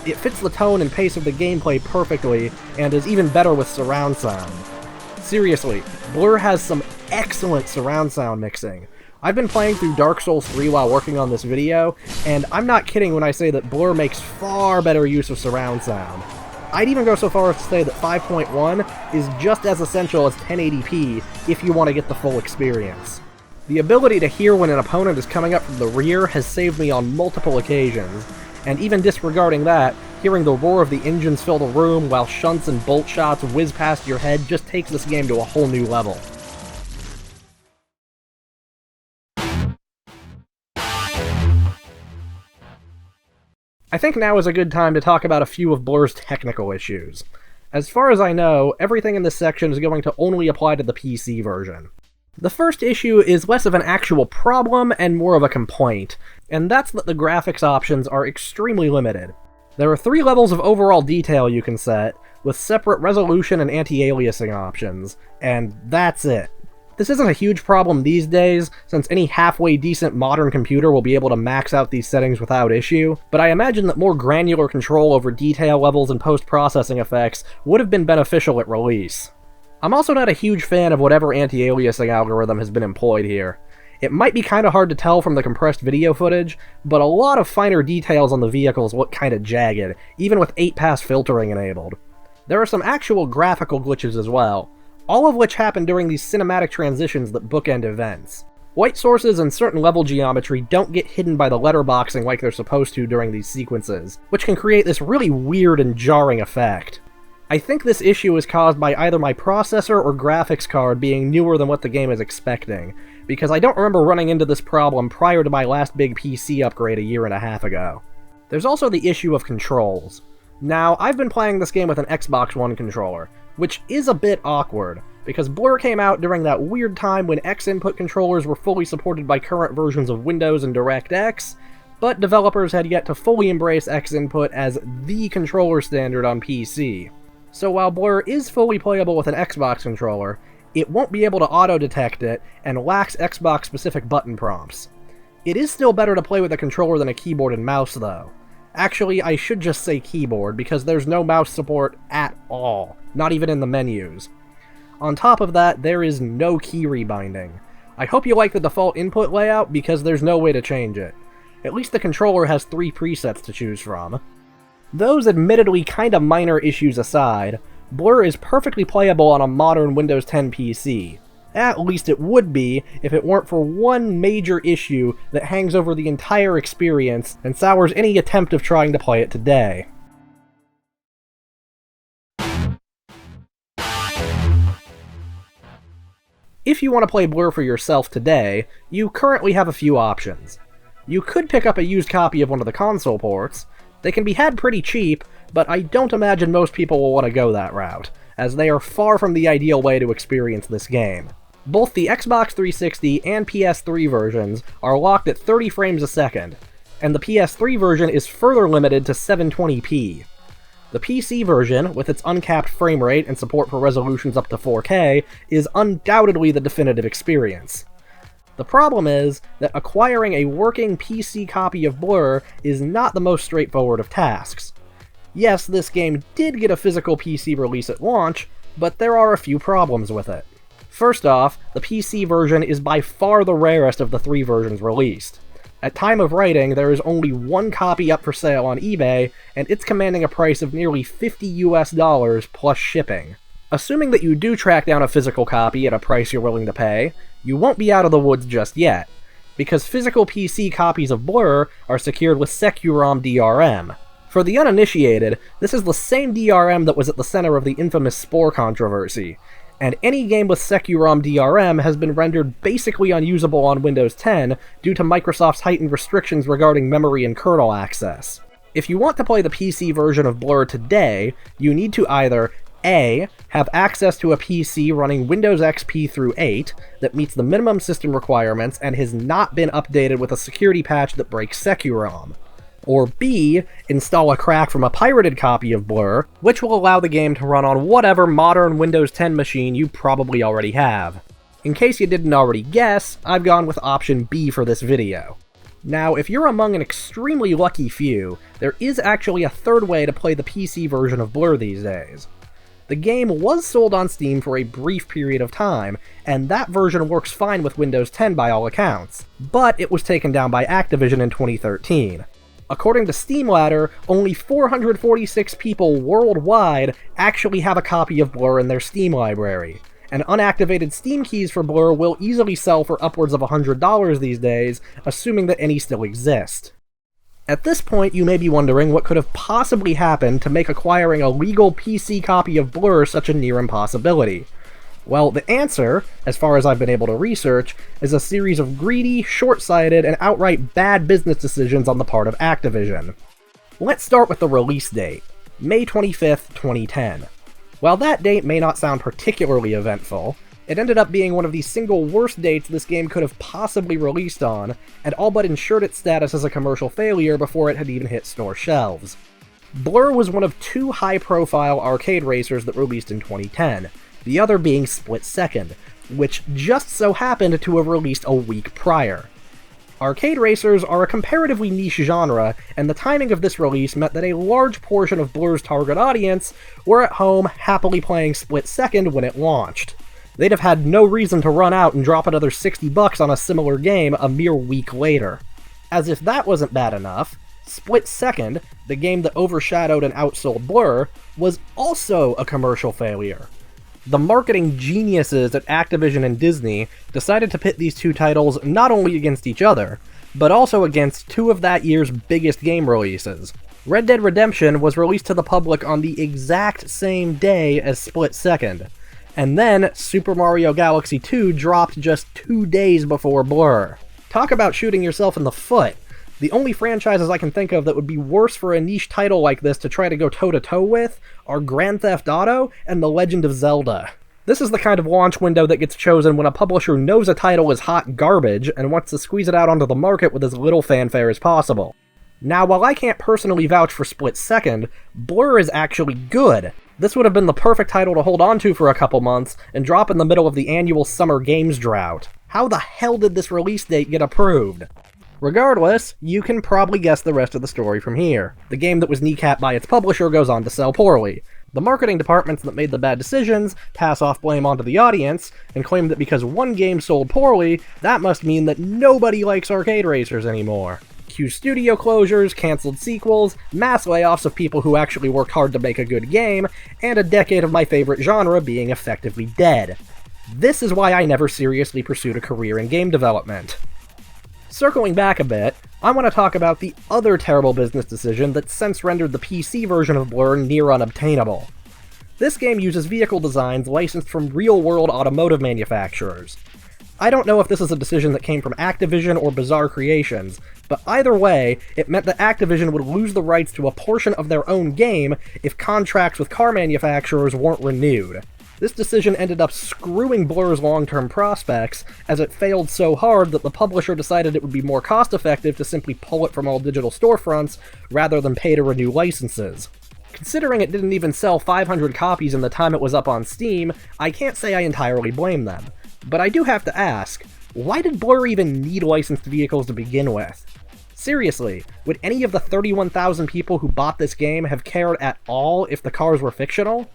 It fits the tone and pace of the gameplay perfectly, and is even better with surround sound. Seriously, Blur has some excellent surround sound mixing. I've been playing through Dark Souls 3 while working on this video, and I'm not kidding when I say that Blur makes far better use of surround sound. I'd even go so far as to say that 5.1 is just as essential as 1080p if you want to get the full experience. The ability to hear when an opponent is coming up from the rear has saved me on multiple occasions, and even disregarding that, hearing the roar of the engines fill the room while shunts and bolt shots whiz past your head just takes this game to a whole new level. I think now is a good time to talk about a few of Blur's technical issues. As far as I know, everything in this section is going to only apply to the PC version. The first issue is less of an actual problem and more of a complaint, and that's that the graphics options are extremely limited. There are 3 levels of overall detail you can set, with separate resolution and anti-aliasing options, and that's it. This isn't a huge problem these days, since any halfway decent modern computer will be able to max out these settings without issue, but I imagine that more granular control over detail levels and post-processing effects would have been beneficial at release. I'm also not a huge fan of whatever anti-aliasing algorithm has been employed here. It might be kinda hard to tell from the compressed video footage, but a lot of finer details on the vehicles look kinda jagged, even with 8-pass filtering enabled. There are some actual graphical glitches as well, all of which happen during these cinematic transitions that bookend events. White sources and certain level geometry don't get hidden by the letterboxing like they're supposed to during these sequences, which can create this really weird and jarring effect. I think this issue is caused by either my processor or graphics card being newer than what the game is expecting, because I don't remember running into this problem prior to my last big PC upgrade a year and a half ago. There's also the issue of controls. Now, I've been playing this game with an Xbox One controller, which is a bit awkward, because Blur came out during that weird time when X-input controllers were fully supported by current versions of Windows and DirectX, but developers had yet to fully embrace X-input as the controller standard on PC. So while Blur is fully playable with an Xbox controller, it won't be able to auto-detect it, and lacks Xbox-specific button prompts. It is still better to play with a controller than a keyboard and mouse, though. Actually, I should just say keyboard, because there's no mouse support at all, not even in the menus. On top of that, there is no key rebinding. I hope you like the default input layout, because there's no way to change it. At least the controller has 3 presets to choose from. Those admittedly kinda minor issues aside, Blur is perfectly playable on a modern Windows 10 PC. At least it would be if it weren't for one major issue that hangs over the entire experience and sours any attempt of trying to play it today. If you want to play Blur for yourself today, you currently have a few options. You could pick up a used copy of one of the console ports. They can be had pretty cheap, but I don't imagine most people will want to go that route, as they are far from the ideal way to experience this game. Both the Xbox 360 and PS3 versions are locked at 30 frames a second, and the PS3 version is further limited to 720p. The PC version, with its uncapped frame rate and support for resolutions up to 4K, is undoubtedly the definitive experience. The problem is that acquiring a working PC copy of Blur is not the most straightforward of tasks. Yes, this game did get a physical PC release at launch, but there are a few problems with it. First off, the PC version is by far the rarest of the 3 versions released. At time of writing, there is only 1 copy up for sale on eBay, and it's commanding a price of nearly $50 plus shipping. Assuming that you do track down a physical copy at a price you're willing to pay, you won't be out of the woods just yet, because physical PC copies of Blur are secured with Securom DRM. For the uninitiated, this is the same DRM that was at the center of the infamous Spore controversy, and any game with Securom DRM has been rendered basically unusable on Windows 10 due to Microsoft's heightened restrictions regarding memory and kernel access. If you want to play the PC version of Blur today, you need to either A. Have access to a PC running Windows XP through 8 that meets the minimum system requirements and has not been updated with a security patch that breaks Securom. Or B. Install a crack from a pirated copy of Blur, which will allow the game to run on whatever modern Windows 10 machine you probably already have. In case you didn't already guess, I've gone with option B for this video. Now, if you're among an extremely lucky few, there is actually a third way to play the PC version of Blur these days. The game was sold on Steam for a brief period of time, and that version works fine with Windows 10 by all accounts, but it was taken down by Activision in 2013. According to Steam Ladder, only 446 people worldwide actually have a copy of Blur in their Steam library, and unactivated Steam keys for Blur will easily sell for upwards of $100 these days, assuming that any still exist. At this point, you may be wondering what could have possibly happened to make acquiring a legal PC copy of Blur such a near impossibility. Well, the answer, as far as I've been able to research, is a series of greedy, short-sighted, and outright bad business decisions on the part of Activision. Let's start with the release date, May 25th, 2010. While that date may not sound particularly eventful, it ended up being one of the single worst dates this game could have possibly released on, and all but ensured its status as a commercial failure before it had even hit store shelves. Blur was one of 2 high-profile arcade racers that released in 2010, the other being Split Second, which just so happened to have released a week prior. Arcade racers are a comparatively niche genre, and the timing of this release meant that a large portion of Blur's target audience were at home happily playing Split Second when it launched. They'd have had no reason to run out and drop another $60 on a similar game a mere week later. As if that wasn't bad enough, Split Second, the game that overshadowed and outsold Blur, was also a commercial failure. The marketing geniuses at Activision and Disney decided to pit these 2 titles not only against each other, but also against two of that year's biggest game releases. Red Dead Redemption was released to the public on the exact same day as Split Second, and then Super Mario Galaxy 2 dropped just 2 days before Blur. Talk about shooting yourself in the foot. The only franchises I can think of that would be worse for a niche title like this to try to go toe-to-toe with are Grand Theft Auto and The Legend of Zelda. This is the kind of launch window that gets chosen when a publisher knows a title is hot garbage and wants to squeeze it out onto the market with as little fanfare as possible. Now, while I can't personally vouch for Split Second, Blur is actually good. This would have been the perfect title to hold on to for a couple months and drop in the middle of the annual Summer Games drought. How the hell did this release date get approved? Regardless, you can probably guess the rest of the story from here. The game that was kneecapped by its publisher goes on to sell poorly. The marketing departments that made the bad decisions pass off blame onto the audience, and claim that because one game sold poorly, that must mean that nobody likes arcade racers anymore. Cue studio closures, cancelled sequels, mass layoffs of people who actually worked hard to make a good game, and a decade of my favorite genre being effectively dead. This is why I never seriously pursued a career in game development. Circling back a bit, I want to talk about the other terrible business decision that since rendered the PC version of Blur near unobtainable. This game uses vehicle designs licensed from real-world automotive manufacturers. I don't know if this is a decision that came from Activision or Bizarre Creations, but either way, it meant that Activision would lose the rights to a portion of their own game if contracts with car manufacturers weren't renewed. This decision ended up screwing Blur's long-term prospects, as it failed so hard that the publisher decided it would be more cost-effective to simply pull it from all digital storefronts, rather than pay to renew licenses. Considering it didn't even sell 500 copies in the time it was up on Steam, I can't say I entirely blame them. But I do have to ask, why did Blur even need licensed vehicles to begin with? Seriously, would any of the 31,000 people who bought this game have cared at all if the cars were fictional?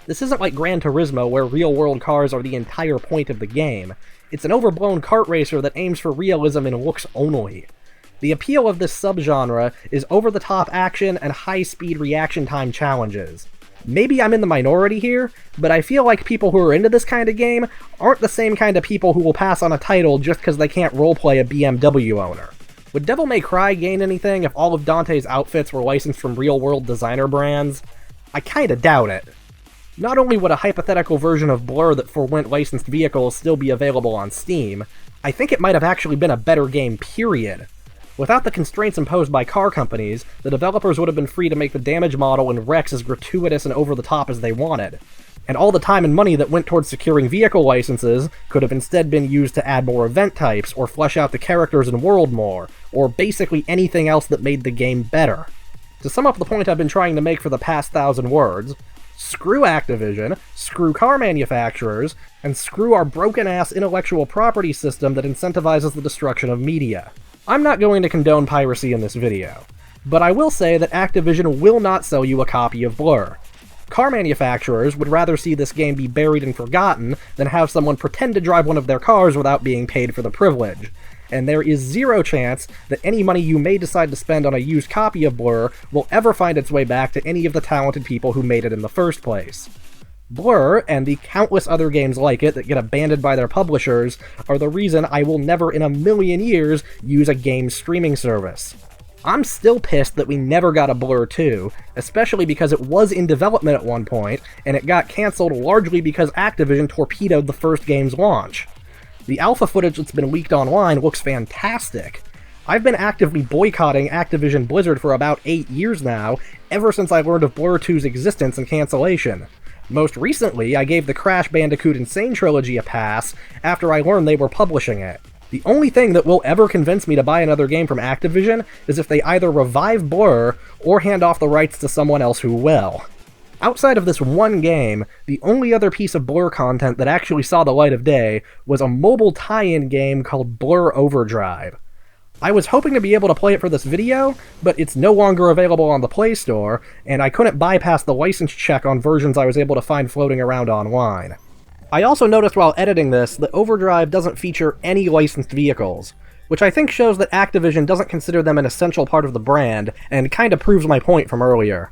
This isn't like Gran Turismo, where real-world cars are the entire point of the game. It's an overblown kart racer that aims for realism in looks only. The appeal of this subgenre is over-the-top action and high-speed reaction time challenges. Maybe I'm in the minority here, but I feel like people who are into this kind of game aren't the same kind of people who will pass on a title just because they can't roleplay a BMW owner. Would Devil May Cry gain anything if all of Dante's outfits were licensed from real-world designer brands? I kinda doubt it. Not only would a hypothetical version of Blur that forwent licensed vehicles still be available on Steam, I think it might have actually been a better game, period. Without the constraints imposed by car companies, the developers would have been free to make the damage model and wrecks as gratuitous and over-the-top as they wanted. And all the time and money that went towards securing vehicle licenses could have instead been used to add more event types, or flesh out the characters and world more, or basically anything else that made the game better. To sum up the point I've been trying to make for the past 1,000 words, screw Activision, screw car manufacturers, and screw our broken-ass intellectual property system that incentivizes the destruction of media. I'm not going to condone piracy in this video, but I will say that Activision will not sell you a copy of Blur. Car manufacturers would rather see this game be buried and forgotten than have someone pretend to drive one of their cars without being paid for the privilege. And there is zero chance that any money you may decide to spend on a used copy of Blur will ever find its way back to any of the talented people who made it in the first place. Blur, and the countless other games like it that get abandoned by their publishers, are the reason I will never in a million years use a game streaming service. I'm still pissed that we never got a Blur 2, especially because it was in development at one point, and it got cancelled largely because Activision torpedoed the first game's launch. The alpha footage that's been leaked online looks fantastic. I've been actively boycotting Activision Blizzard for about 8 years now, ever since I learned of Blur 2's existence and cancellation. Most recently, I gave the Crash Bandicoot Insane trilogy a pass after I learned they were publishing it. The only thing that will ever convince me to buy another game from Activision is if they either revive Blur or hand off the rights to someone else who will. Outside of this one game, the only other piece of Blur content that actually saw the light of day was a mobile tie-in game called Blur Overdrive. I was hoping to be able to play it for this video, but it's no longer available on the Play Store, and I couldn't bypass the license check on versions I was able to find floating around online. I also noticed while editing this that Overdrive doesn't feature any licensed vehicles, which I think shows that Activision doesn't consider them an essential part of the brand, and kinda proves my point from earlier.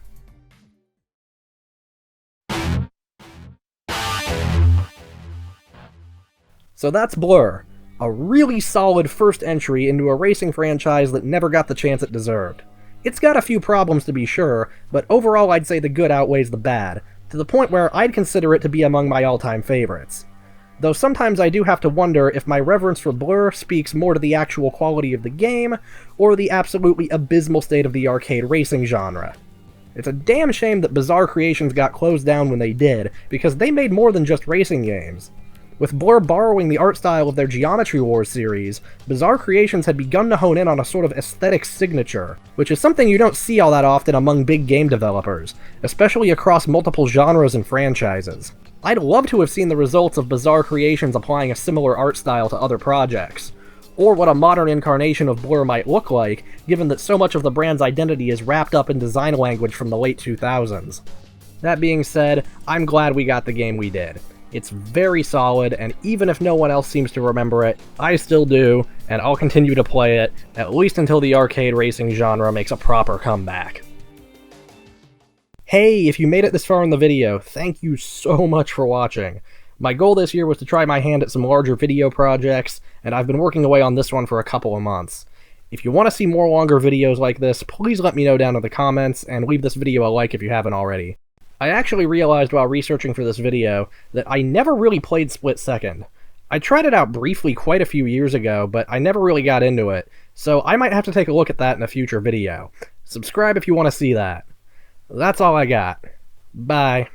So that's Blur. A really solid first entry into a racing franchise that never got the chance it deserved. It's got a few problems to be sure, but overall I'd say the good outweighs the bad, to the point where I'd consider it to be among my all-time favorites. Though sometimes I do have to wonder if my reverence for Blur speaks more to the actual quality of the game, or the absolutely abysmal state of the arcade racing genre. It's a damn shame that Bizarre Creations got closed down when they did, because they made more than just racing games. With Blur borrowing the art style of their Geometry Wars series, Bizarre Creations had begun to hone in on a sort of aesthetic signature, which is something you don't see all that often among big game developers, especially across multiple genres and franchises. I'd love to have seen the results of Bizarre Creations applying a similar art style to other projects, or what a modern incarnation of Blur might look like, given that so much of the brand's identity is wrapped up in design language from the late 2000s. That being said, I'm glad we got the game we did. It's very solid, and even if no one else seems to remember it, I still do, and I'll continue to play it, at least until the arcade racing genre makes a proper comeback. Hey, if you made it this far in the video, thank you so much for watching. My goal this year was to try my hand at some larger video projects, and I've been working away on this one for a couple of months. If you want to see more longer videos like this, please let me know down in the comments, and leave this video a like if you haven't already. I actually realized while researching for this video that I never really played Split Second. I tried it out briefly quite a few years ago, but I never really got into it, so I might have to take a look at that in a future video. Subscribe if you want to see that. That's all I got. Bye.